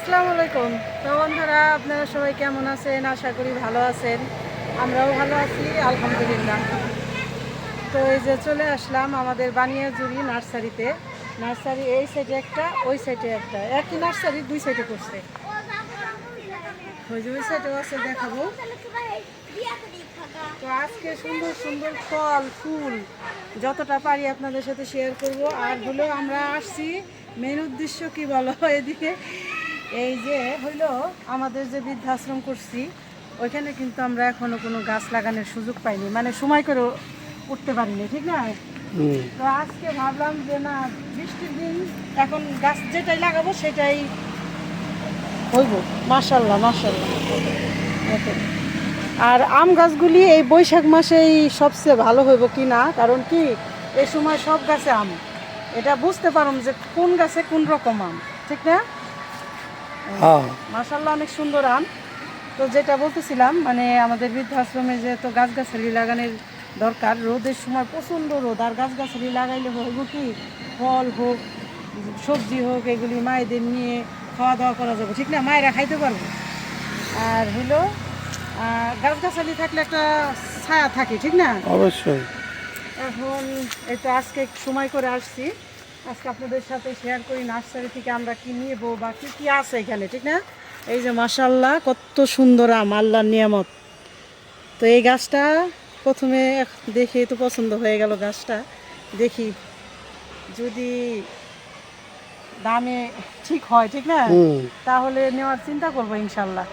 আসসালামু আলাইকুম। তো বন্ধুরা, আপনারা সবাই কেমন আছেন? আশা করি ভালো আছেন। আমরাও ভালো আছি, আলহামদুলিল্লাহ। তো এই যে চলে আসলাম আমাদের বানিয়াজুরি নার্সারিতে। নার্সারি এই সাইডে একটা, ওই সাইডে একটা, একই নার্সারি দুই সাইডে করছে। ওই যে ওই সাইডেও আছে, দেখাবো। তো আজকে সুন্দর সুন্দর ফল ফুল যতটা পারি আপনাদের সাথে শেয়ার করব। আর হলো আমরা আসছি, মেন উদ্দেশ্য কি বলো, এদিকে এই যে হইলো আমাদের যে বৃদ্ধাশ্রম করছি, ওইখানে কিন্তু আমরা এখনো কোনো গাছ লাগানোর সুযোগ পাইনি, মানে সময় করে উঠতে পারিনি, ঠিক না? তো আজকে ভাবলাম যে না, বৃষ্টির দিন এখন গাছ যেটাই লাগাবো সেটাই হইব। মাশাল্লাহ মাশাল্লাহ। দেখেন, আর আম গাছগুলি এই বৈশাখ মাসেই সবচেয়ে ভালো হইব কি না, কারণ কি এই সময় সব গাছে আম, এটা বুঝতে পারুন যে কোন গাছে কোন রকম আম, ঠিক না? মাশাল্লাহ, অনেক সুন্দর আম। তো যেটা বলতেছিলাম, মানে আমাদের বৃদ্ধাশ্রমে যে তো গাছগাছালি লাগানোর দরকার, রোদের সময় প্রচণ্ড রোদ, আর গাছগাছালি লাগাইলে হইব কি, ফল হোক সবজি হোক, এগুলি মায়েদের নিয়ে খাওয়া দাওয়া করা যাবে, ঠিক না? মায়েরা খাইতে পারবো। আর হলো গাছগাছালি থাকলে একটা ছায়া থাকে, ঠিক না? অবশ্যই। এখন এই তো আজকে সময় করে আসছি, আজকে আপনাদের সাথে শেয়ার করি নার্সারি থেকে আমরা কি নিব বা কি কি আছে এখানে, ঠিক না? এই যে মাশাল্লাহ, কত সুন্দর আম, আল্লাহর নিয়ামত। তো এই গাছটা প্রথমে দেখে তো পছন্দ হয়ে গেল গাছটা, দেখি যদি দামে ঠিক হয়, ঠিক না, তাহলে নেওয়ার চিন্তা করবো ইনশাল্লাহ।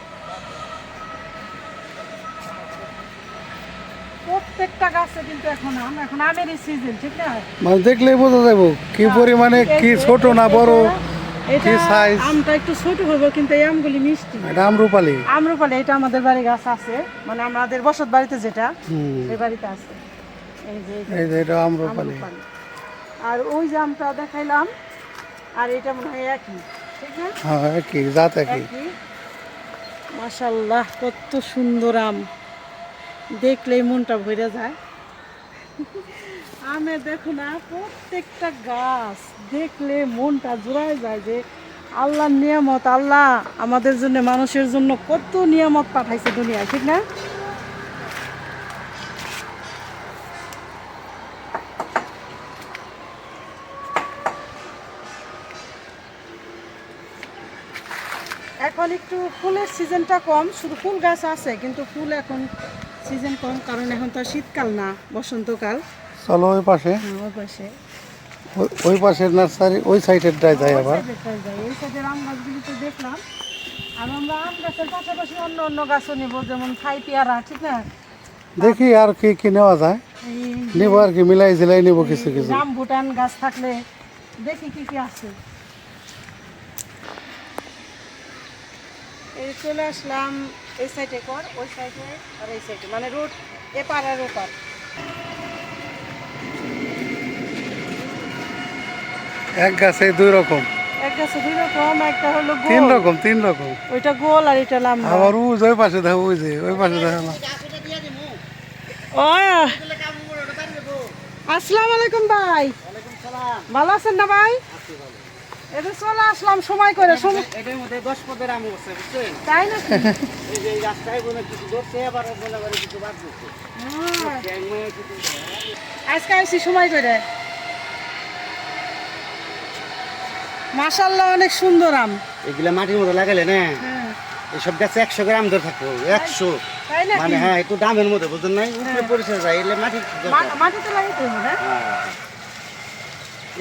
প্রত্যেকটা গাছে কিন্তু এখন আমেরই সিজন, ঠিক না? মানে দেখলেই বোঝা যাবো কি পরিমাণে, কি ছোট না বড়, এটা কি সাইজ। আমটা একটু ছোট হবে, কিন্তু এই আমগুলি মিষ্টি। এটা আম্রপালি। আম্রপালি, এটা আমাদের বাড়ি গাছ আছে, মানে আমাদের বসত বাড়িতে যেটা, এই বাড়িতে আছে। এই যে এটা আম্রপালি। আর ওই যে আমটা দেখাইলাম, আর এটা মনে হয় একই, ঠিক না? হ্যাঁ, একই জাত, একই। মাশাল্লাহ, কত সুন্দর আম, দেখলেই মনটা ভরে যায়। আমে দেখো না, প্রত্যেকটা গাছ দেখলে মনটা জোড়ায় যায় যে আল্লাহর নিয়ামত, আল্লাহ আমাদের জন্য, মানুষের জন্য কত নিয়ামত পাঠাইছে দুনিয়ায়, ঠিক না? এখন একটু ফুলের সিজনটা কম, শুধু ফুল গাছ আছে কিন্তু ফুল এখন সিজন কম, কারণ এখন তো শীতকাল না, বসন্তকাল। চলো ওই পাশে, ওই পাশে, ওই পাশের নার্সারি, ওই সাইডের ডাই যায় আবার। এই সাইডের আম গাছগুলি তো দেখলাম। আর আমরা আম গাছের পাশাপাশি অন্য অন্য গাছও নেব, যেমন থাই পেয়ারা, ঠিক না? দেখি আর কি কি নেওয়া যায়, নেব আর কি, মিলাই ঝিলাই নেবো কিছু কিছু। রামবুটান গাছ থাকলে দেখি কি কি আছে। এই চলে আসলাম এই সাইডে কর, ওই সাইডে আর এই সাইডে, মানে রোড এপার আর ওপার। এক গাছে দুই রকম, এক গাছে দুই রকম, একটা হলো তিন গোল, রকম, তিন রকম। ওইটা গোল আর এটা লম্বা। আবার ওই পাশে দেখো, ওই যে ওই পাশে দেখো। আসসালামু আলাইকুম ভাই, ভালো আছেন না ভাই? এটা চলে আসলাম সময় করে, এটার মধ্যে 10 পদের আম আছে, বুঝছেন? তাই নাকি? এই যে এই রাস্তায় বলে কিছু ধরছে, আবার বলে বলে কিছু বাদ দিচ্ছে। আজকে আসছি সময় করে। মাশাআল্লাহ, অনেক সুন্দর আম। এগুলা মাটির মধ্যে লাগালে না, এইসব গাছে 100 গ্রাম ধরে থাকবো, 100। তাই নাকি? মানে হ্যাঁ, একটু দামের মধ্যে, বুঝলেন নাই? উপরে পরিচয় যায়, এলে মাটি মাটিতে লাগাইতে হবে না?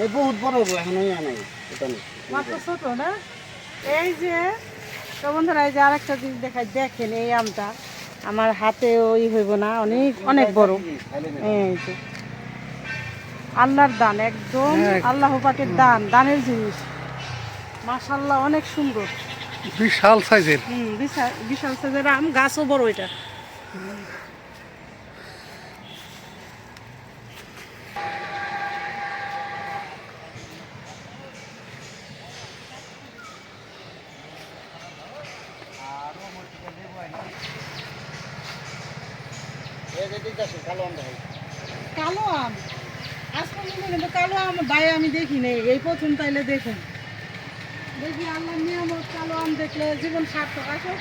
এই বহুত বড় হবো, এখন ওই নাই, এটা নেই। মাত্র ছোট না? এই যে তো বন্ধুরা, এই যে আরেকটা জিনিস দেখাই, দেখেন এই আমটা আমার হাতে ওই হইব না, অনেক অনেক বড়। এই যে আল্লাহর দান, একদম আল্লাহ পাকের দান, দানের জিনিস। মাশাআল্লাহ, অনেক সুন্দর, বিশাল সাইজের। বিশাল বিশাল সাইজের আম, গাছও বড় এটা। কালো আম আজ পর্যন্ত কিন্তু কালো আম ভাই আমি দেখি নেই, এই প্রথম, তাইলে দেখুন দেখি আল্লাহ নিয়ামত কালো আম দেখলে জীবন সার্থক। আসো।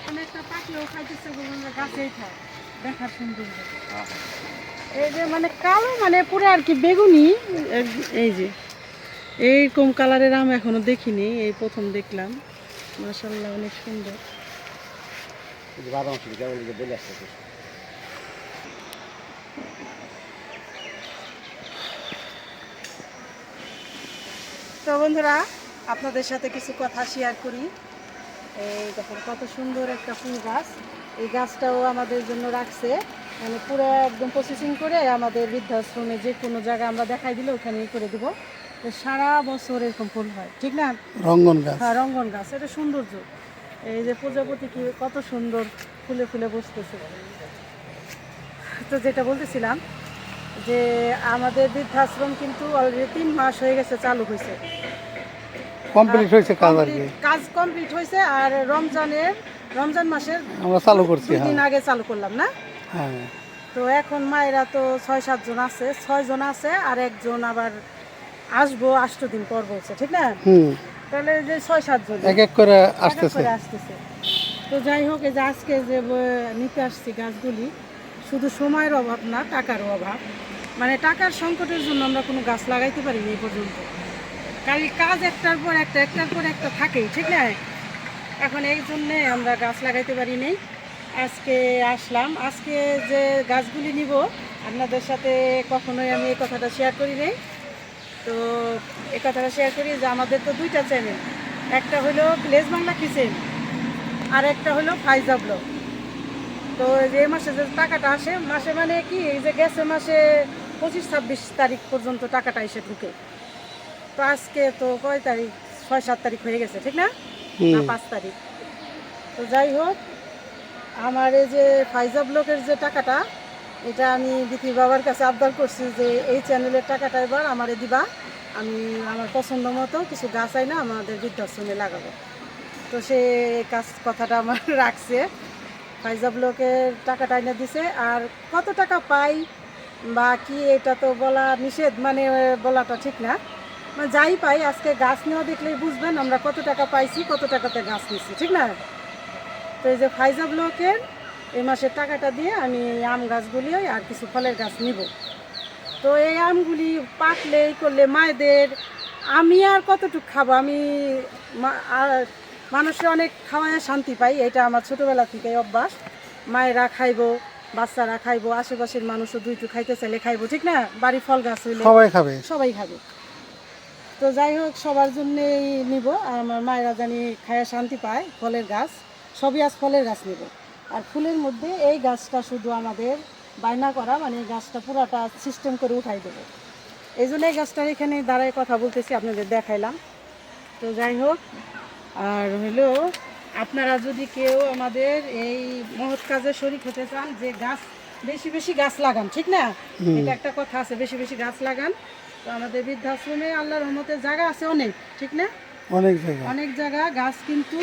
অনেকটা পাকলেও খাইতেছে গাছেই খায়, দেখার সুন্দর। এই যে মানে কালো মানে পুরো আর কি বেগুনি। এই যে এইরকম কালারের আম এখনো দেখিনি, এই প্রথম দেখলাম। মাশাআল্লাহ অনেক সুন্দর। তো বন্ধুরা, আপনাদের সাথে কিছু কথা শেয়ার করি। এই দেখুন কত সুন্দর একটা ফুল গাছ। এই গাছটাও আমাদের জন্য রাখছে, মানে পুরো একদম প্রসেসিং করে আমাদের বৃদ্ধাশ্রমে যে কোনো জায়গায় আমরা দেখাই দিলে ওখানে করে দেবো। তো সারা বছর এরকম ফুল হয়, ঠিক না? রঙ্গন গাছ। হ্যাঁ, রঙ্গন গাছ, এটা সৌন্দর্য। এই যে প্রজাপতি কি কত সুন্দর ফুলে ফুলে বসতেছে। তো যেটা বলতেছিলাম যে আমাদের বৃদ্ধাশ্রম কিন্তু অলরেডি 3 মাস হয়ে গেছে চালু হয়েছে। কমপ্লিট হয়েছে কাজ আর কি। কাজ কমপ্লিট হয়েছে। আর রমজান মাসের আমরা চালু করছি। 2 দিন আগে চালু করলাম না। হ্যাঁ। তো এখন মায়েরা তো 6-7 জন আছে, 6 জন আছে, আর একজন আবার আসবো 8 দিন পর বলছে, ঠিক না? তাহলে যে 6-7 জন এক এক করে আসতেছে। তো যাই হোক, এই যে আজকে যে নিতে আসছি গাছগুলি, শুধু সময়ের অভাব না, টাকারও অভাব। মানে টাকার সংকটের জন্য আমরা কোনো গাছ লাগাইতে পারিনি এই পর্যন্ত। কারণ কাজ একটার পর একটা থাকেই, ঠিক না? এখন এই জন্যে আমরা গাছ লাগাইতে পারি নাই। আজকে আসলাম। আজকে যে গাছগুলি নিব আপনাদের সাথে কখনোই আমি এই কথাটা শেয়ার করি নাই। তো এই কথাটা শেয়ার করি যে আমাদের তো 2টা চ্যানেল, একটা হলো ভিলেজ বাংলা কিচেন আর একটা হলো ফাইজা ব্লগ। তো যে মাসে যে টাকাটা আসে, মাসে মানে কি এই যে গেছে মাসে 25-26 তারিখ পর্যন্ত টাকাটা এসে ঢুকে। তো আজকে তো কয় তারিখ? 6-7 তারিখ হয়ে গেছে, ঠিক না? 5 তারিখ। তো যাই হোক, আমার এই যে ফাইজা ব্লকের যে টাকাটা, এটা আমি বিথি বাবার কাছে আবদার করছি যে এই চ্যানেলের টাকাটা এবার আমারে দিবা, আমি আমার পছন্দ মতো কিছু গাছ আইনা আমাদের বৃদ্ধাশ্রমে লাগাবো। তো সে কথাটা আমার রাখছে। ফাইজা ব্লকের টাকাটা এনে দিছে। আর কত টাকা পাই বা কি এটা তো বলা নিষেধ, মানে বলাটা ঠিক না। মানে যাই পাই, আজকে গাছ নেওয়া দেখলেই বুঝবেন আমরা কত টাকা পাইছি, কত টাকাতে গাছ নিচ্ছি, ঠিক না? তো এই যে ফাইজা ব্লকের এই মাসের টাকাটা দিয়ে আমি আম গাছগুলি আর কিছু ফলের গাছ নিব। তো এই আমগুলি পাকলে এই করলে মায়েদের, আমি আর কতটুকু খাবো? আমি মানুষের অনেক খাওয়ায় শান্তি পাই, এটা আমার ছোটোবেলা থেকে অভ্যাস। মায়েরা খাইবো, বাচ্চারা খাইবো, আশেপাশের মানুষও 2টো খাইতে চাইলে খাইবো, ঠিক না? বাড়ি ফল গাছ হইলে সবাই খাবে। তো যাই হোক, সবার জন্যেই নিব। আর আমার মায়েরা জানি খায়া শান্তি পায়। ফলের গাছ সবই, আজ ফলের গাছ নেব। আর ফুলের মধ্যে এই গাছটা শুধু আমাদের বায়না করা, মানে এই গাছটা পুরাটা সিস্টেম করে উঠাই দেবো। এই জন্য এই গাছটার এখানে দাঁড়ায় কথা বলতেছি, আপনাদের দেখাইলাম। তো যাই হোক, আর হলো আপনারা যদি কেউ আমাদের এই মহৎ কাজে শরীক হতে চান, যে গাছ বেশি বেশি গাছ লাগান, ঠিক না? এটা একটা কথা আছে, বেশি বেশি গাছ লাগান। তো আমাদের বৃদ্ধাশ্রমে আল্লাহর রহমতে জায়গা আছে অনেক, ঠিক না? অনেক জায়গা গাছ কিন্তু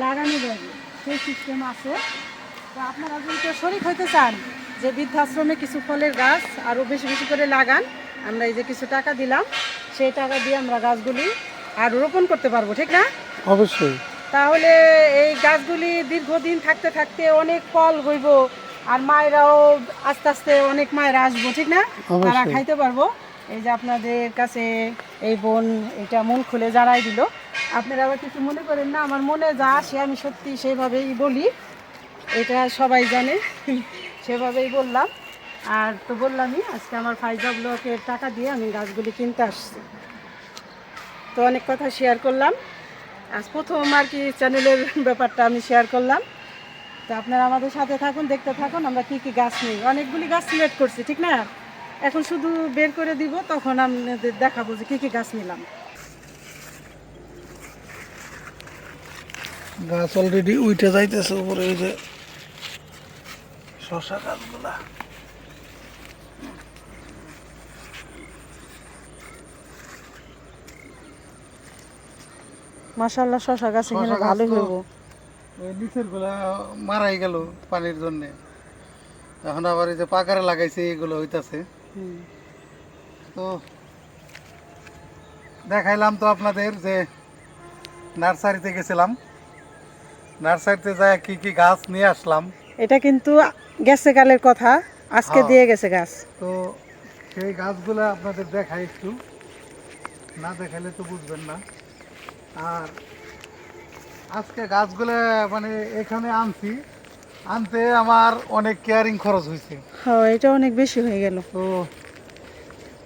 লাগানো যাবে, সেই সিস্টেম আছে। তো আপনারা যদি কেউ শরীক হইতে চান যে বৃদ্ধাশ্রমে কিছু ফলের গাছ আরও বেশি বেশি করে লাগান, আমরা এই যে কিছু টাকা দিলাম, সেই টাকা দিয়ে আমরা গাছগুলি আর রোপণ করতে পারবো, ঠিক না? অবশ্যই। তাহলে এই গাছগুলি দীর্ঘদিন থাকতে থাকতে অনেক ফল হইব। আর মায়েরাও আস্তে আস্তে অনেক মায়েরা আসবো, ঠিক না? তারা খাইতে পারবো। এই যে আপনাদের কাছে এই বোন এটা মন খুলে জানাই দিল। আপনারা আবার কিছু মনে করেন না, আমার মনে যা আসে আমি সত্যি সেইভাবেই বলি, এটা সবাই জানে। সেভাবেই বললাম। আর তো বললামই, আজকে আমার ফাইজা ব্লকের টাকা দিয়ে আমি গাছগুলি কিনতে আসছি। তো অনেক কথা শেয়ার করলাম, আজ প্রথম আর কি চ্যানেলের ব্যাপারটা আমি শেয়ার করলাম। তো আপনারা আমাদের সাথে থাকুন, দেখতে থাকুন আমরা কি কি গাছ নিই। অনেকগুলি গাছ সিলেক্ট করছি, ঠিক না? এখন শুধু বের করে দিব, তখন আপনাদের দেখাবো যে কি কি গাছ নিলাম। গাছ অলরেডি উঠে যাইতেছে উপরে, ওই যে শশা গাছগুলা। মাশাআল্লাহ, শশা গাছ এখানে ভালোই হইব। ওই নিচের গুলা মারাই গেল পানির জন্য। এখন আবার এই যে পাকারে লাগাইছে এগুলো হইতাছে। হুম। তো দেখাইলাম তো আপনাদের যে নার্সারিতে গেছিলাম, নার্সারিতে যায় কি কি গাছ নিয়ে আসলাম। এটা কিন্তু গেছে কালের কথা, আজকে হ্যাঁ। দিয়ে গেছে গাছ। তো সেই গাছগুলো আপনাদের দেখাই একটু, না দেখাইলে তো বুঝবেন না। আর আজকে গাছগুলো মানে এখানে আনছি, আনতে আমার অনেক কেয়ারিং খরচ হয়েছে। হ্যাঁ, এটা অনেক বেশি হয়ে গেল। তো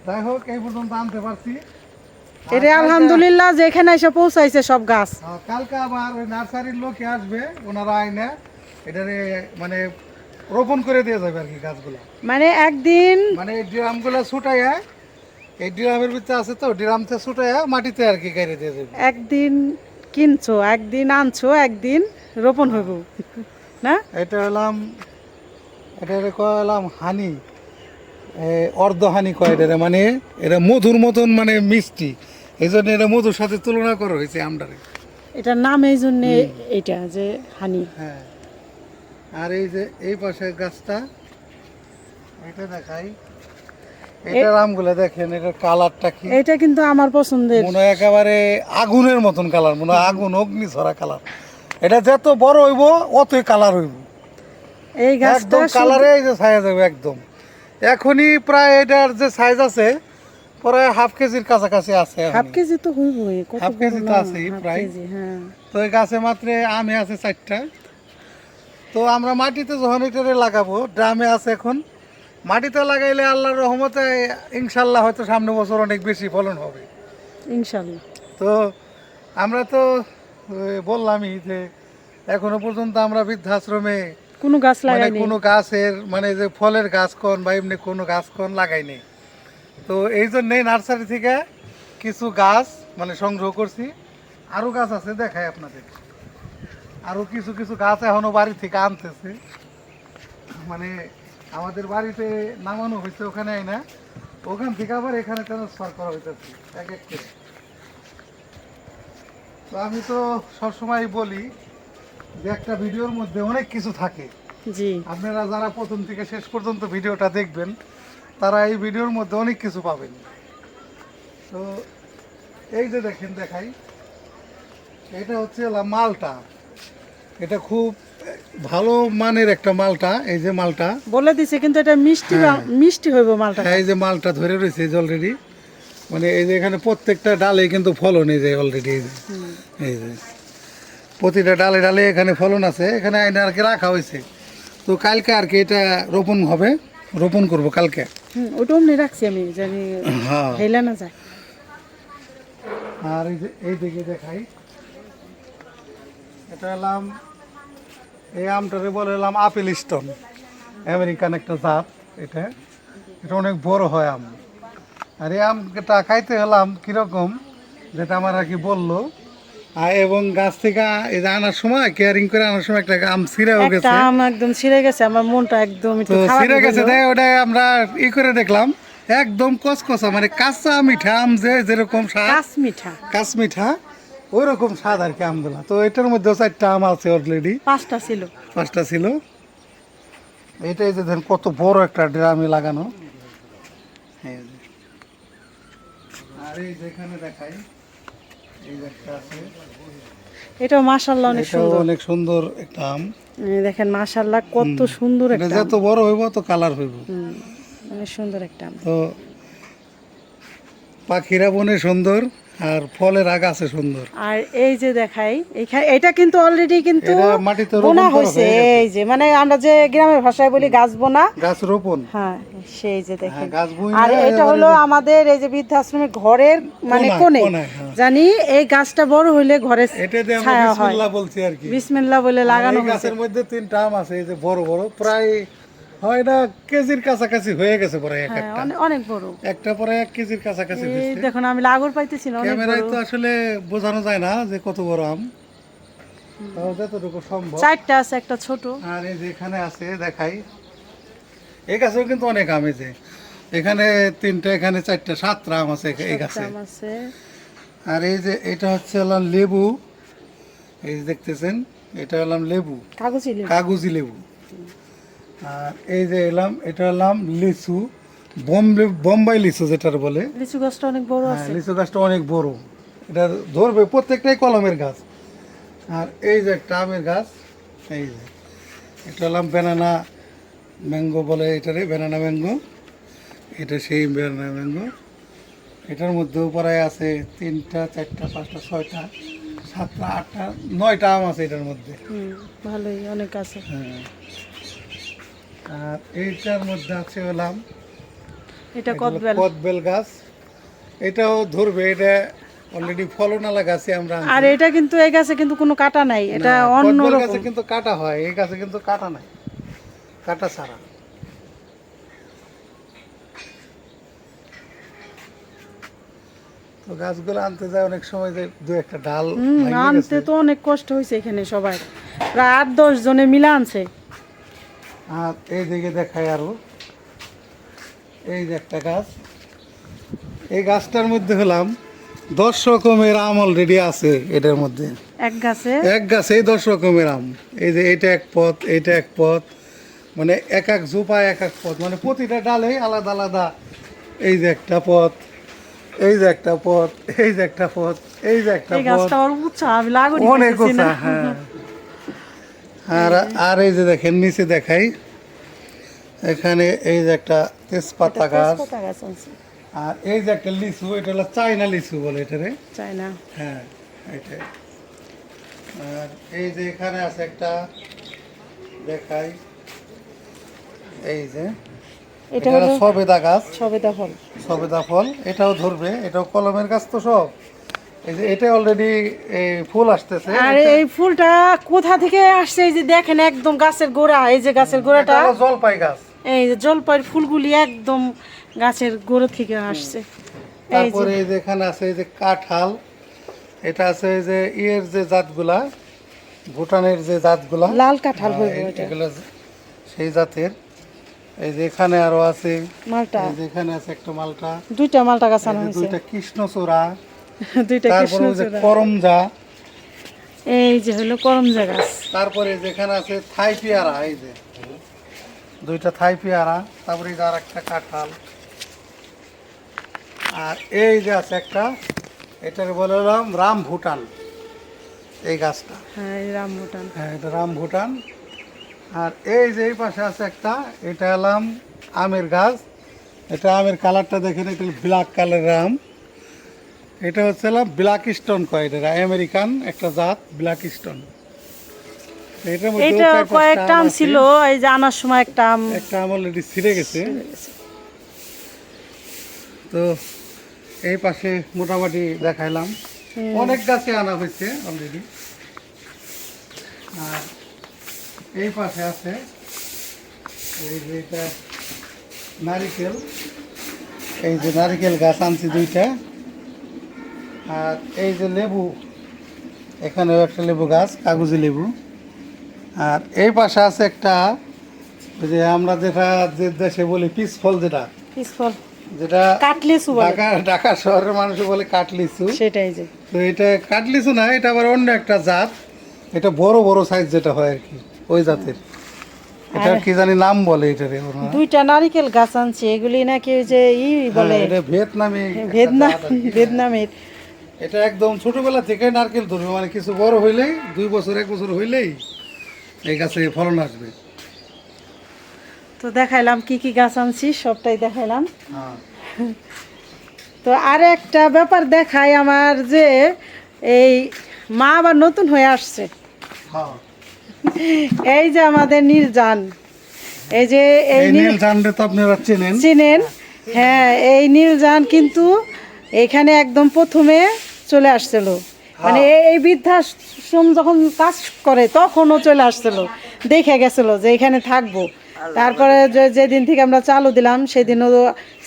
যাই হোক এই পর্যন্ত আনতে পারছি। আর এটা কালকে- আলহামদুলিল্লাহ যে এখানে এসে পৌঁছাইছে সব গাছ। কালকে আবার ওই নার্সারির লোকে আসবে, ওনারা আইনে এটারে মানে রোপণ করে দিয়ে যাবে আর কি গাছগুলো। মানে একদিন মানে এই ড্রামগুলো ছুটাইয়া, এই ড্রামের ভিতরে আছে তো, ড্রামতে ছুটাইয়া মাটিতে আর কি গাড়ি দিয়ে যাবে। একদিন কিনছো, একদিন আনছো, একদিন রোপণ হইব না? এটা হলাম, এটা কয়লাম হানি, অর্ধ হানি কয় এটারে, মানে এটা মধুর মতন মানে মিষ্টি, এই জন্য এটা মধুর সাথে তুলনা করা হয়েছে আমটারে। এটার নাম এই জন্যে এটা যে হানি। হ্যাঁ। আর এই যে এই পাশের গাছটা, এটা দেখাই, এটার আমগুলো দেখেন, এটার কালারটা কি, এটা কিন্তু আমার পছন্দের। মনে হয় একেবারে আগুনের মতন কালার, মনে হয় আগুন, অগ্নি ছড়া কালার। এটা যত বড় হইব অতই কালার হইব, এই গাছটা একদম কালারে এই যে সাইজ হবে একদম। এখনই প্রায় এটার যে সাইজ আছে প্রায় হাফ কেজির কাছাকাছি আছে এখনই। হাফ কেজি তো হইবই, কত হাফ কেজি বড় তো না, আছেই হাফ প্রায়। কেজি, হ্যাঁ। তো এই গাছে মাত্র আমে আছে 4টা। তো আমরা মাটিতে যখন এটারে লাগাবো, ড্রামে আছে এখন, মাটিতে লাগাইলে আল্লাহর রহমতে ইনশাল্লাহ হয়তো সামনে বছর অনেক বেশি ফলন হবে। ইনশাল্লাহ। তো আমরা তো বললামই যে এখনো পর্যন্ত আমরা বৃদ্ধাশ্রমে কোনো গাছ মানে লাগাইনি। কোনো গাছের মানে যে ফলের গাছ কোন বা এমনি কোনো গাছ কোন লাগাইনি। তো এই জন্যেই নার্সারি থেকে কিছু গাছ মানে সংগ্রহ করছি। আরও গাছ আছে, দেখাই আপনাদের। আরও কিছু কিছু গাছ এখনো বাড়ি থেকে আনতেছে, মানে আমাদের বাড়িতে নামানো হয়েছে ওখানে না, ওখান থেকে আবার এখানে ট্রান্সফার করা হইতেছে এক এক করে। তো আমি তো সবসময় বলি যে একটা ভিডিওর মধ্যে অনেক কিছু থাকে। জি। আপনারা যারা প্রথম থেকে শেষ পর্যন্ত ভিডিওটা দেখবেন তারা এই ভিডিওর মধ্যে অনেক কিছু পাবেন। তো এই যে দেখেন, দেখাই, এটা হচ্ছে মালটা, এটা খুব ভালো মানের একটা মালটা। এই যে মালটা বলে দিছে কিন্তু এটা মিষ্টি, মিষ্টি হইব মালটা। এই যে মালটা ধরে রয়েছে অলরেডি, মানে এই যে এখানে প্রত্যেকটা ডালে কিন্তু ফলন এই যে অলরেডি, এই যে প্রতিটা ডালে ডালে এখানে ফলন আছে, এখানে আইনে আর কি রাখা হয়েছে। তো কালকে আর কি এটা রোপণ হবে, রোপণ করব কালকে। ওটা অমনি রাখছি আমি, জানি হ্যাঁ। হেলা না যায়। আর এই যে এই দিকে দেখাই, এটা হলাম, এই আমটারে বলে হলাম আপেল স্টোন, আমেরিকান একটা জাত। এটা এটা অনেক বড় হয় আম। আর এই আমটা খাইতে হলাম কিরকম, যেটা আমার আর কি বললো। এবং গাছ থেকে এই যে আনার সময়, কেয়ারিং করে আনার সময় একটা আম ছিঁড়েও একটা গেছে। আম একদম ছিঁড়ে গেছে, আমার মনটা একদম তো একটু খারাপ ছিঁড়ে গেছে, হলো। তাই ওটা আমরা ই করে দেখলাম, একদম কচকচা, মানে কাঁচা মিঠা আম যে যেরকম স্বাদ, কাঁচ মিঠা। কাঁচ মিঠা ওই রকম স্বাদ আর কি আমগুলা। তো এটার মধ্যে 4টা আম আছে অলরেডি, 5টা ছিল। 5টা ছিল। এটাই যে দেখেন কত বড় একটা ড্রামে লাগানো। এই যে। আর এই যেখানে দেখাই, এই যে একটা আছে, এটা মাশাআল্লাহ অনেক এটাও সুন্দর। অনেক সুন্দর একটা আম। এই দেখেন মাশাআল্লাহ কত সুন্দর এটা একটা যত বড় হইব তো কালার হইব। অনেক সুন্দর একটা আম। তো পাখিরা বনে সুন্দর, আর ফলের গাছে সুন্দর। আর এই যে দেখাই, এটা কিন্তু অলরেডি কিন্তু এটা মাটিতে রোপণ বোনা করা হয়েছে। হয়ে গেছে। এই যে মানে আমরা যে গ্রামের ভাষায় বলি গাছ বোনা। গাছ রোপণ, হ্যাঁ, সেই যে দেখেন। গাছ বুই আর না, এটা হলো আমাদের এই যে বৃদ্ধাশ্রমের ঘরের মানে কোণে, কোণায়, হ্যাঁ। জানি এই গাছটা বড় হইলে ঘরে এটা দিয়ে আমরা ছায়া হয়। বিসমিল্লাহ বলছি আর কি। বিসমিল্লাহ বলে লাগানো এই হয়েছে। গাছের মধ্যে 3টা আম আছে, এই যে বড় বড়, প্রায় হয় না কেজির কাছাকাছি হয়ে গেছে পরে এক হ্যাঁ, একটা, অনেক বড়। একটা পরে 1 কেজির কাছাকাছি এই হয়েছে। দেখুন আমি লাগর পাইতেছি না, অনেক ক্যামেরায় বড়। তো আসলে বোঝানো যায় না যে কত বড় আম, তাও যতটুকু সম্ভব। 4টা আছে, একটা ছোট। আর এই যে এখানে আছে, দেখাই, এই গাছেও কিন্তু অনেক আম। এই যে এখানে 3টা, এখানে 4টা, 7টা আম আছে এই গাছে। আম আছে। আর এই যে এটা হচ্ছে হলো লেবু, এই যে দেখতেছেন এটা হলাম লেবু, কাগজি লেবু। কাগজি লেবু। আর এই যে এলাম, এটা হলাম লিচু, বোম্বাই লিচু যেটার বলে। লিচু গাছটা অনেক বড় হ্যাঁ, আছে। লিচু গাছটা অনেক বড়, এটা ধরবে, প্রত্যেকটাই কলমের গাছ। আর এই যে একটা আমের গাছ, এই যে এটা হলাম ব্যানানা ম্যাঙ্গো বলে, এটারে ব্যানানা ম্যাঙ্গো, এটা সেই ব্যানানা ম্যাঙ্গো। এটার মধ্যেও প্রায় আছে 3টা 4টা 5টা 6টা 7টা 8টা 9টা আম আছে এটার মধ্যে। ভালোই, অনেক আছে। হ্যাঁ। আর এইটার মধ্যে আছে হলাম এটা এটা হলো কদবেল। কদবেল গাছ, এটাও ধরবে, এটা অলরেডি ফলনালা গাছে আমরা আনছি। আর এটা কিন্তু এই গাছে কিন্তু কোনো কাটা নাই, এটা না, অন্য কদবেল রকম। গাছে কিন্তু কাটা হয়, এই গাছে কিন্তু কাটা নাই, কাটা ছাড়া। তো গাছগুলো আনতে যায় অনেক সময় যে দু একটা ডাল ভেঙে আনতে গেছে। তো অনেক কষ্ট হয়েছে এখানে সবাই, প্রায় 8-10 জনে মিলে আনছে। আর এইদিকে দেখায় আরো, এই যে একটা গাছ, এই গাছটার মধ্যে হলাম 10 রকমের আম অলরেডি আছে এটার মধ্যে। এক গাছে এক গাছেই 10 রকমের আম। এই যে এটা এক পথ, এটা এক পথ, মানে এক এক জোপায় এক এক পথ, মানে প্রতিটা ডালেই আলাদা আলাদা। এই যে একটা পথ, এই যে একটা পথ, এই যে একটা পথ, এই যে একটা এই পথ, গাছটা আর উঁচা, আমি লাগনি অনেক পাইতেছি না। উঁচা। হ্যাঁ। আর আর এই যে দেখেন নিচে দেখাই, এখানে এই যে একটা তেজপাতা গাছ, তেজপাতা গাছ আছে। আর এই যে একটা লিচু, এটা হলো চাইনা লিচু বলে এটারে। চাই না। হ্যাঁ, এটাই। আর এই যে এখানে আছে একটা, দেখাই, এই যে এটা এটা হলো সবেদা গাছ, সবেদা ফল। সবেদা ফল, এটাও ধরবে, এটাও কলমের গাছ তো সব। এই যে এটা অলরেডি ফুল আসতেছে। আর এই ফুলটা কোথা থেকে আসছে, এই যে দেখেন একদম গাছের গোড়া, এই যে গাছের এটা গোড়াটা, হলো জলপাই গাছ। এই যে জলপাইয়ের ফুলগুলি একদম গাছের গোড়া থেকে আসছে। এই যে তারপরে এই যে এখানে আছে এই যে কাঁঠাল, এটা আছে এই যে ইয়ের যে জাতগুলা, ভুটানের যে জাতগুলা, লাল কাঁঠাল হইব এটা, এগুলো সেই জাতের। এই যে এখানে আরো আছে, মালটা। এই যে এখানে আছে একটা মালটা, 2টা মালটা গাছ এই আনা যে হয়েছে। 2টা কৃষ্ণচূড়া, 2টা তারপরে ওই যে কৃষ্ণচূড়া। করমজা, এই যে হলো করমজা গাছ। তারপরে যেখানে আছে থাই পেয়ারা, এই যে 2টা থাই পেয়ারা, তারপরে এই যে আর একটা কাঁঠাল। আর এই যে আছে একটা, এটাকে বলে হলাম রাম ভুটান, এই গাছটা। হ্যাঁ, এই রামভুটান। হ্যাঁ, এটা রাম ভুটান। আর এই যে এই পাশে আছে একটা, এটা হলাম আমের গাছ, এটা আমের কালারটা দেখেন, এটা ব্ল্যাক কালারের আম। এটা হচ্ছে ব্ল্যাক স্টোন কয়, এটা আমেরিকান একটা জাত, ব্ল্যাক স্টোন। এটার মধ্যে এটা কয়েকটা আম ছিল, এই যে আনার সময় একটা আম একটা আম অলরেডি ছিঁড়ে গেছে। তো এই পাশে মোটামুটি দেখাইলাম, অনেক গাছে আনা হয়েছে অলরেডি। আর এই পাশে আছে এই যে এটা নারিকেল, এই যে নারিকেল গাছ আনছি 2টা। আর এই যে লেবু, এখানেও একটা লেবু গাছ, কাগজি লেবু। আর এই পাশে আছে একটা, ওই যে আমরা যেটা যে দেশে বলি পিস ফল, ফল, যেটা কাটলিচু বলে। ঢাকা শহরের মানুষ বলে কাটলিচু। সেটাই যে তো এটা কাটলিচু না, এটা আবার অন্য একটা জাত, এটা বড় বড় সাইজ যেটা হয় আর কি, ওই জাতের। এটা কি জানি নাম বলে এটারে ওরা। 2টা নারিকেল গাছ আনছে, এগুলি নাকি ওই যে বলে হ্যাঁ, এটা ভিয়েতনামি একটা ভিয়েতনাম, জাত আর কি। ভিয়েতনামের। এটা একদম ছোটবেলা থেকে নারকেল ধরবে, মানে কিছু বড় হইলেই 2 বছর 1 বছর হইলেই এই গাছে ফলন আসবে। তো দেখাইলাম কি কি গাছ আনছি, সবটাই দেখাইলাম। হ্যাঁ। তো আর একটা ব্যাপার দেখাই আমার, যে এই মা আবার নতুন হয়ে আসছে। হ্যাঁ। এই যে আমাদের নীলজান, এই যে এই নীল চান্দে তো আপনারা চেনেন। চিনেন। হ্যাঁ, এই নীলজান কিন্তু এখানে একদম প্রথমে চলে আসছিল, মানে এই বৃদ্ধাশ্রম যখন কাজ করে তখনও চলে আসছিল, দেখে গেছিল যে এখানে থাকবো। তারপরে যেদিন থেকে আমরা চালু দিলাম সেদিনও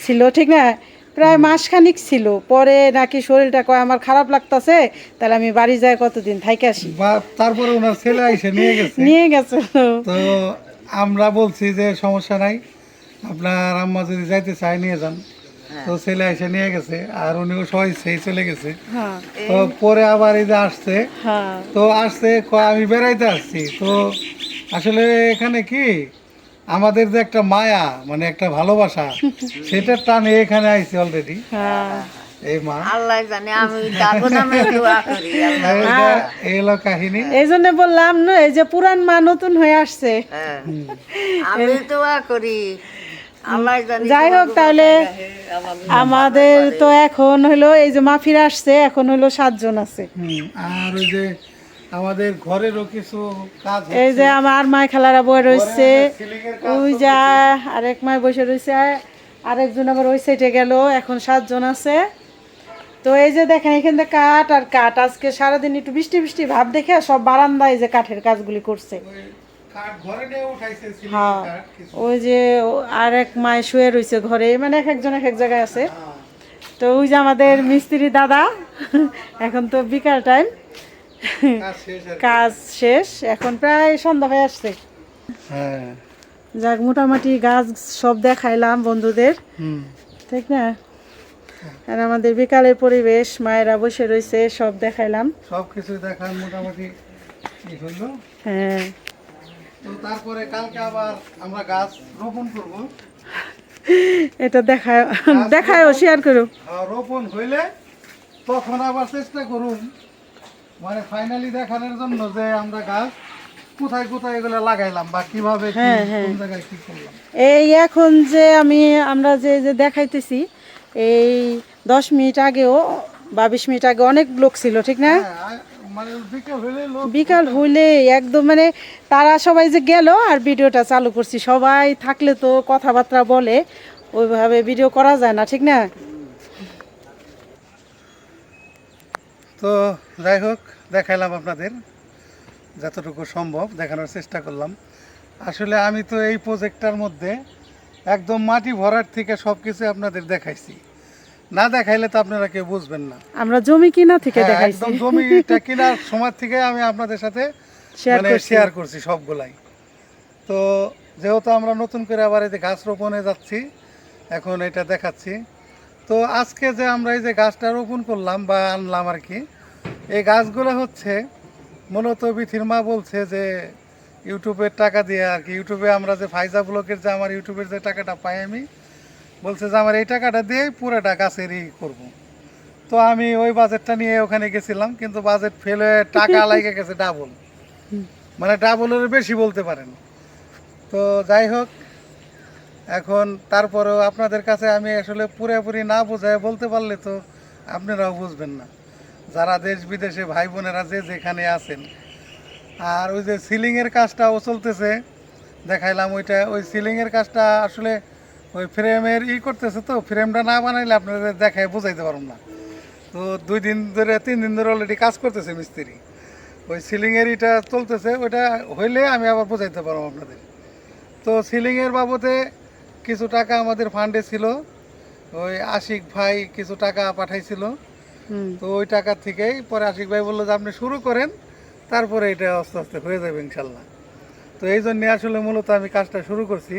ছিল, ঠিক না, প্রায় মাসখানিক ছিল। পরে নাকি শরীরটা কয় আমার খারাপ লাগতেছে, তাহলে আমি বাড়ি যাই কতদিন থাইকে আসি। বা তারপরে ওনার ছেলে এসে নিয়ে গেছে। তো আমরা বলছি যে সমস্যা নাই, আপনার আম্মা যদি যাইতে চায় নিয়ে যান। তো ছেলে এসে নিয়ে গেছে আর উনিও সবাই সেই চলে গেছে। হ্যাঁ তো পরে আবার এই যে আসছে, হ্যাঁ তো আসছে আমি বেড়াইতে আসছি। তো আসলে এখানে কি আমাদের যে একটা মায়া মানে একটা ভালোবাসা সেটা টানে এখানে আইছি অলরেডি। হ্যাঁ এই মা আল্লাহ জানে, আমি দাদু নামে দোয়া করি আল্লাহ। এই হলো কাহিনী। এই জন্য বললাম না, এই যে পুরান মা নতুন হয়ে আসছে। হ্যাঁ, আমি দোয়া করি আল্লাহ জানে। যাই হোক, তাহলে আমাদের তো এখন হলো এই যে মা ফিরে আসছে, এখন হলো 7 জন আছে। আর ওই যে আমাদের ঘরেরও কিছু কাজ এই যে আমার মায় খালারা বই রয়েছে, সিলিংয়ের ওই যা আরেক মায় বসে রয়েছে, আরেকজন আবার ওই সাইডে গেল। এখন 7 জন আছে। তো এই যে দেখেন এখান থেকে কাঠ আর কাঠ, আজকে সারাদিন একটু বৃষ্টি বৃষ্টি ভাব দেখে সব বারান্দায় যে কাঠের কাজগুলি করছে। কাঠ ঘরে নিয়ে উঠাইছে সিলিংয়ের হ্যাঁ, কাঠ কিছু। ওই যে আরেক মায় শুয়ে রয়েছে ঘরে, মানে এক একজন এক এক জায়গায় আছে। তো ওই যে আমাদের মিস্ত্রি দাদা, এখন তো বিকাল টাইম, কাজ শেষ আর কি। কাজ শেষ, এখন প্রায় সন্ধ্যা হয়ে আসছে। হ্যাঁ যাক, মোটামুটি গাছ সব দেখাইলাম বন্ধুদের, হুম ঠিক না? আর আমাদের বিকালের পরিবেশ, মায়েরা বসে রয়েছে, সব দেখাইলাম। সবকিছু দেখার মোটামুটি ই হলো। হ্যাঁ, তো তারপরে কালকে আবার আমরা গাছ রোপণ করব। এটা দেখায়ও শেয়ার করো। আর রোপণ হইলে তখন আবার চেষ্টা করুন মানে ফাইনালি দেখানোর জন্য যে আমরা গাছ কোথায় কোথায় এগুলো লাগাইলাম বা কিভাবে কি, কোন জায়গায় কি করলাম। এই এখন যে আমরা যে যে দেখাইতেছি, এই 10 মিনিট আগেও বা 20 মিনিট আগে অনেক লোক ছিল, ঠিক না? হ্যাঁ, মানে বিকেল হইলে লোক বিকাল হইলে একদম মানে তারা সবাই যে গেল আর ভিডিওটা চালু করছি। সবাই থাকলে তো কথাবার্তা বলে, ওইভাবে ভিডিও করা যায় না, ঠিক না? তো যাই হোক, দেখাইলাম আপনাদের যতটুকু সম্ভব দেখানোর চেষ্টা করলাম। আসলে আমি তো এই প্রজেক্টটার মধ্যে একদম মাটি ভরার থেকে সব কিছু আপনাদের দেখাইছি, না দেখাইলে তো আপনারা কেউ বুঝবেন না। আমরা জমি কিনা থেকে হ্যাঁ, দেখাইছি, একদম জমিটা কেনার সময় থেকে আমি আপনাদের সাথে শেয়ার মানে করছি। শেয়ার করছি সবগুলাই। তো যেহেতু আমরা নতুন করে আবার এই যে গাছ রোপণে যাচ্ছি, এখন এটা দেখাচ্ছি। তো আজকে যে আমরা এই যে গাছটা রোপণ করলাম বা আনলাম আর কি, এই গাছগুলো হচ্ছে মূলত বিথির মা বলছে যে ইউটিউবের টাকা দিয়ে আর কি, ইউটিউবে আমরা যে ফাইজা ব্লগের যে আমার ইউটিউবের যে টাকাটা পাই, আমি বলছে যে আমার এই টাকাটা দিয়েই পুরোটা গাছেরই করব। তো আমি ওই বাজেটটা নিয়ে ওখানে গেছিলাম, কিন্তু বাজেট ফেল হয়ে টাকা লাগে গেছে ডাবল, মানে ডাবলের বেশি বলতে পারেন। তো যাই হোক, এখন তারপরেও আপনাদের কাছে আমি আসলে পুরোপুরি না বোঝায় বলতে পারলে তো আপনারাও বুঝবেন না, যারা দেশ বিদেশে ভাই বোনেরা যে যেখানে আছেন। আর ওই যে সিলিংয়ের কাজটাও চলতেছে, দেখাইলাম ওইটা, ওই সিলিংয়ের কাজটা আসলে ওই ফ্রেমের করতেছে, তো ফ্রেমটা না বানাইলে আপনাদের দেখায় বোঝাইতে পারব না। তো 2 দিন ধরে 3 দিন ধরে অলরেডি কাজ করতেছে মিস্ত্রি, ওই সিলিংয়ের ইটা চলতেছে, ওইটা হইলে আমি আবার বোঝাইতে পারবো আপনাদের। তো সিলিংয়ের বাবদে কিছু টাকা আমাদের ফান্ডে ছিল, ওই আশিক ভাই কিছু টাকা পাঠাইছিল। তো ওই টাকা থেকেই পরে আশিক ভাই বললো যে আপনি শুরু করেন, তারপরে এটা আস্তে আস্তে হয়ে যাবে ইনশাল্লাহ। তো এই জন্যে আসলে মূলত আমি কাজটা শুরু করছি।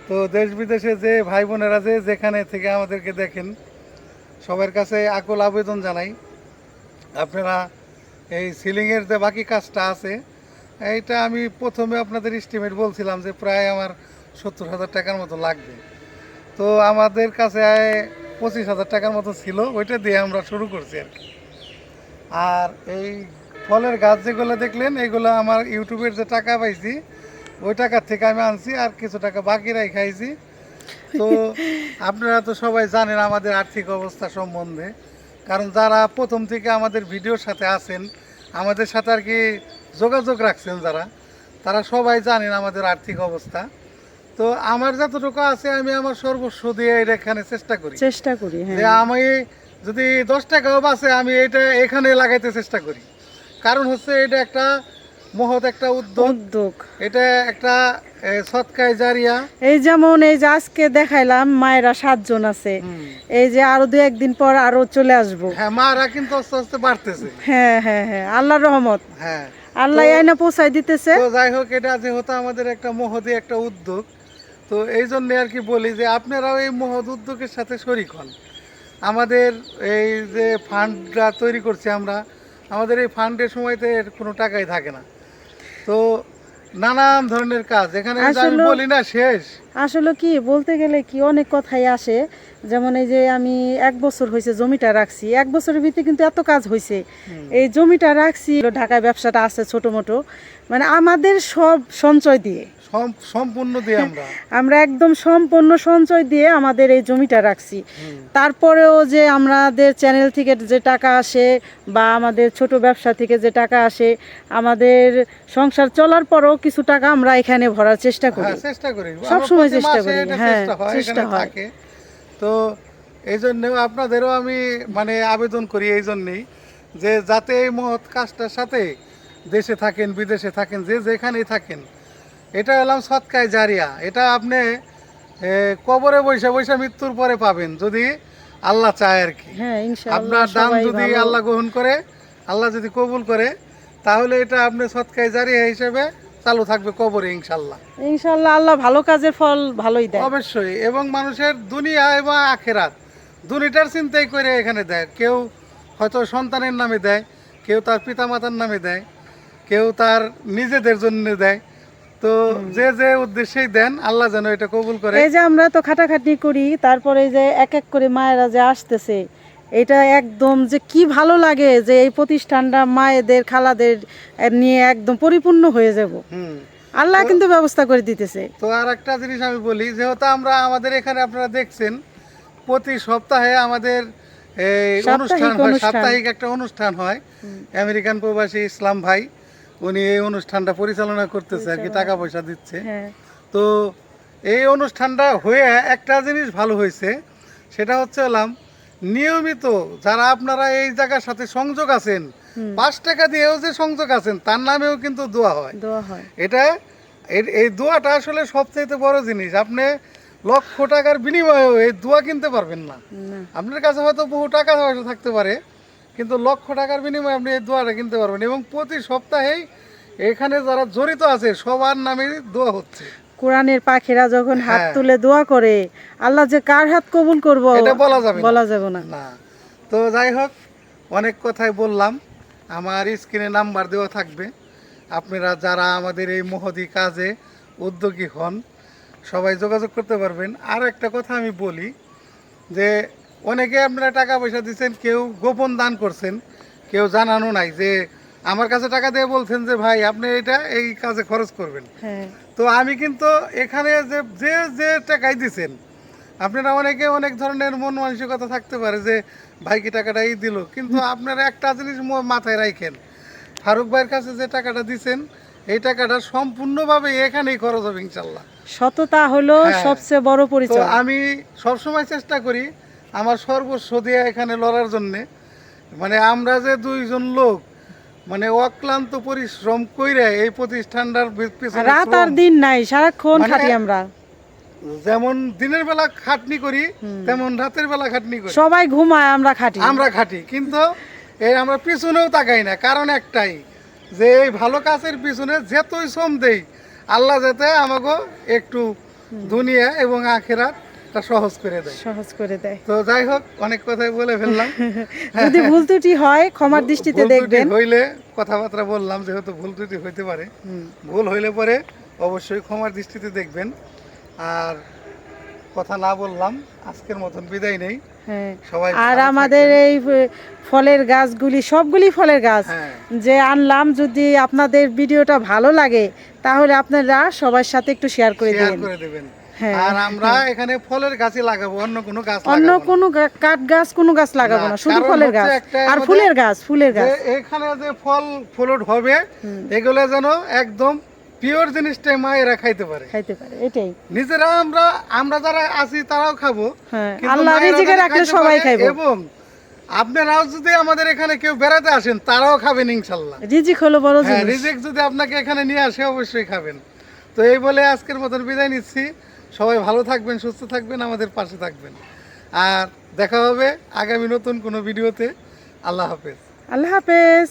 তো দেশ বিদেশে যে ভাই বোনেরা যে যেখানে থেকে আমাদেরকে দেখেন, সবার কাছে আকুল আবেদন জানাই, আপনারা এই সিলিংয়ের যে বাকি কাজটা আছে, এইটা আমি প্রথমে আপনাদের এস্টিমেট বলছিলাম যে প্রায় আমার 70,000 টাকার মতো লাগবে। তো আমাদের কাছে 25,000 টাকার মতো ছিল, ওইটা দিয়ে আমরা শুরু করছি আর কি। আর এই ফলের গাছ যেগুলো দেখলেন, এগুলো আমার ইউটিউবের যে টাকা পাইছি ওই টাকার থেকে আমি আনছি, আর কিছু টাকা বাকি খাইছি। তো আপনারা তো সবাই জানেন আমাদের আর্থিক অবস্থা সম্বন্ধে, কারণ যারা প্রথম থেকে আমাদের ভিডিওর সাথে আছেন, আমাদের সাথে আর কি যোগাযোগ রাখছেন যারা, তারা সবাই জানেন আমাদের আর্থিক অবস্থা। তো আমার যতটুকু আছে আমি আমার সর্বস্ব দিয়ে এটা এখানে চেষ্টা করি হ্যাঁ। যে আমি যদি 10 টাকাও বাঁচে আমি এটা এখানে লাগাইতে চেষ্টা করি। কারণ হচ্ছে এটা একটা মহৎ একটা উদ্যোগ, এটা একটা সৎকায় জারিয়া। এই যেমন এই যে আজকে দেখাইলাম মায়েরা 7 জন আছে, এই যে আরো 2-1 দিন পর আরো চলে আসবো। হ্যাঁ, মারা কিন্তু আস্তে আস্তে বাড়তেছে। হ্যাঁ হ্যাঁ হ্যাঁ, আল্লাহর রহমত, হ্যাঁ, আল্লাহ আইনা পৌঁছাই দিতেছে। তো যাই হোক, এটা যেহেতু আমাদের একটা মহৎ একটা উদ্যোগ, তো এই জন্যে আর কি বলি যে আপনারাও এই মহৎ উদ্যোগের সাথে শরিক হন। আমাদের এই যে ফান্ডটা তৈরি করছি আমরা, আমাদের এই ফান্ডের সময়তে এর কোনো টাকাই থাকে না। তো নানান ধরনের কাজ এখানে যে আমি আসলে- বলি না শেষ। আসলে কি বলতে গেলে কি অনেক কথাই আসে, যেমন এই যে আমি 1 বছর হয়েছে জমিটা রাখছি, 1 বছরের ভিতরে কিন্তু এত কাজ হয়েছে। এই জমিটা রাখছি, ঢাকায় ব্যবসাটা আছে ছোট মোটো, মানে আমাদের সব সঞ্চয় দিয়ে, সম্পূর্ণ দিয়ে আমরা একদম সম্পূর্ণ সঞ্চয় দিয়ে আমাদের এই জমিটা রাখছি। তারপরেও যে আমাদের চ্যানেল থেকে যে টাকা আসে বা আমাদের ছোট ব্যবসা থেকে যে টাকা আসে, আমাদের সংসার চলার পরেও কিছু টাকা আমরা এখানে ভরার চেষ্টা করি। হ্যাঁ, চেষ্টা করি সব সময় প্রতি চেষ্টা মাসে করি, এটা হ্যাঁ, চেষ্টা হয়, চেষ্টা এখানে হয়। থাকে। তো এই জন্য আপনাদেরও আমি মানে আবেদন করি এই জন্যেই যে যাতে এই মহৎ কাজটার সাথে দেশে থাকেন বিদেশে থাকেন যে যেখানেই থাকেন, এটা হলাম সৎকায় জারিয়া। এটা আপনি কবরে বৈশা বৈশা মৃত্যুর পরে পাবেন যদি আল্লাহ চায় আর কি। হ্যাঁ, ইনশাআল্লাহ আপনার দান সবাই যদি ভালো- আল্লাহ গ্রহণ করে, আল্লাহ যদি কবুল করে, তাহলে এটা আপনি সৎকায় জারিয়া হিসেবে চালু থাকবে কবরে ইনশাল্লাহ। ইনশাআল্লাহ আল্লাহ ভালো কাজের ফল ভালোই দেয়। অবশ্যই, এবং মানুষের দুনিয়া এবং আখেরাত দুনিটার চিন্তাই করে এখানে দেয়। কেউ হয়তো সন্তানের নামে দেয়, কেউ তার পিতামাতার নামে দেয়, কেউ তার নিজেদের জন্য দেয়। তো যে যে উদ্দেশ্যেই দেন আল্লাহ যেন এটা কবুল করে। এই যে আমরা তো খাটাখাটনি করি, তারপরে এই যে এক এক করে মায়েরা যে আসতেছে, এটা একদম যে কি ভালো লাগে যে এই প্রতিষ্ঠানটা মায়েদের খালাদের নিয়ে একদম পরিপূর্ণ হয়ে যাব। হুম। আল্লাহ কিন্তু ব্যবস্থা করে দিতেছে। তো আর একটা জিনিস আমি বলি, যেহেতু আমরা আমাদের এখানে আপনারা দেখছেন প্রতি সপ্তাহে আমাদের এই অনুষ্ঠান হয়, সাপ্তাহিক একটা অনুষ্ঠান হয়। আমেরিকান প্রবাসী ইসলাম ভাই উনি এই অনুষ্ঠানটা পরিচালনা করতেছে আর কি, টাকা পয়সা দিচ্ছে। হ্যাঁ, তো এই অনুষ্ঠানটা হয়ে একটা জিনিস ভালো হয়েছে, সেটা হচ্ছে হলাম নিয়মিত যারা আপনারা এই জায়গার সাথে সংযোগ আছেন, 5 টাকা দিয়েও যে সংযোগ আছেন তার নামেও কিন্তু দোয়া হয়। দোয়া হয়। এটা এই দোয়াটা আসলে সবচেয়ে বড় জিনিস। আপনি লক্ষ টাকার বিনিময়েও এই দোয়া কিনতে পারবেন না। না, আপনার কাছে হয়তো বহু টাকা পয়সা থাকতে পারে, কিন্তু লক্ষ টাকার বিনিময়ে আপনি এই দোয়াটা কিনতে পারবেন। এবং প্রতি সপ্তাহেই এখানে যারা জড়িত আছে সবার নামে দোয়া হচ্ছে। কোরআনের পাখিরা যখন হাত হ্যাঁ। তুলে দোয়া করে, আল্লাহ যে কার হাত কবুল করবো এটা বলা যাবে না। বলা যাবে না। না। তো যাই হোক, অনেক কথাই বললাম। আমার স্ক্রিনে নাম্বার দেওয়া থাকবে, আপনারা যারা আমাদের এই মহতি কাজে উদ্যোগী হন সবাই যোগাযোগ করতে পারবেন। আর একটা কথা আমি বলি যে অনেকে আপনারা টাকা পয়সা দিচ্ছেন, কেউ গোপন দান করছেন, কেউ জানানো নাই যে আমার কাছে টাকা দিয়ে বলছেন যে ভাই আপনি এটা এই কাজে খরচ করবেন। হ্যাঁ, তো আমি কিন্তু এখানে যে যে যে টাকাই দিচ্ছেন, আপনারা অনেকে অনেক ধরনের মন মানসিকতা থাকতে পারে যে ভাই কি টাকাটা এই দিল, কিন্তু আপনারা একটা জিনিস মাথায় রাখেন, ফারুক ভাইয়ের কাছে যে টাকাটা দিচ্ছেন এই টাকাটা সম্পূর্ণভাবে এখানেই খরচ হবে ইনশাল্লাহ। সততা হলো হ্যাঁ। সবচেয়ে বড় তো পরিচয়। আমি সবসময় চেষ্টা করি আমার সর্বস্ব দিয়ে এখানে লড়ার জন্যে। মানে আমরা যে দুইজন লোক মানে অক্লান্ত পরিশ্রম কইরে এই প্রতিষ্ঠানটার পিছনে রাত আর শ্রম, দিন নাই, সারাক্ষণ মানে- খাটি আমরা। যেমন দিনের বেলা খাটনি করি তেমন রাতের বেলা খাটনি করি। সবাই ঘুমায়, আমরা খাটি। আমরা খাটি, কিন্তু এই আমরা পিছনেও তাকাই না। কারণ একটাই, যে এই ভালো কাজের পিছনে যতই শ্রম দেই আল্লাহ যাতে আমাকে একটু দুনিয়া এবং আখেরাতটা সহজ করে দেয়। সহজ করে দেয়। তো যাই হোক, অনেক কথাই বলে ফেললাম। যদি ভুল ত্রুটি হয় ক্ষমার দৃষ্টিতে ভুল ত্রুটি দেখবেন। হইলে কথাবার্তা বললাম, যেহেতু ভুল ত্রুটি হইতে পারে, ভুল হইলে পরে অবশ্যই ক্ষমার দৃষ্টিতে দেখবেন। আর কথা না বললাম, আজকের মতন বিদায় নেই। হ্যাঁ। সবাই আর ভালো আমাদের থাকবেন। এই ফলের গাছগুলি সবগুলি ফলের গাছ হ্যাঁ। যে আনলাম, যদি আপনাদের ভিডিওটা ভালো লাগে তাহলে আপনারা সবার সাথে একটু শেয়ার করে শেয়ার দিন। করে দেবেন। হ্যাঁ। আর আমরা এখানে ফলের গাছই লাগাবো, অন্য কোনো গাছ অন্য লাগাবো না। কোনো কাঠ গাছ কোনো গাছ লাগাবো না, না, শুধু কারণ ফলের হচ্ছে গাছ একটা আর আমাদের- ফুলের গাছ। ফুলের গাছ যে এখানে যে ফল ফলট হবে এগুলো যেন একদম পিওর জিনিসটাই মায়েরা খাইতে পারে। খাইতে পারে, এটাই। নিজেরা আমরা যারা আছি তারাও খাবো, হ্যাঁ, কিন্তু আল্লাহ মায়েরা রিজিকে যারা রাখলে খাইতে সবাই পারে, খাইবো। এবং আপনারাও যদি আমাদের এখানে কেউ বেড়াতে আসেন তারাও খাবেন ইনশাল্লাহ। রিজিক হলো বড় হ্যাঁ, জিনিস। রিজিক যদি আপনাকে এখানে নিয়ে আসে অবশ্যই খাবেন। তো এই বলে আজকের মতন বিদায় নিচ্ছি। সবাই ভালো থাকবেন, সুস্থ থাকবেন, আমাদের পাশে থাকবেন। আর দেখা হবে আগামী নতুন কোনো ভিডিওতে। আল্লাহ হাফেজ। আল্লাহ হাফেজ।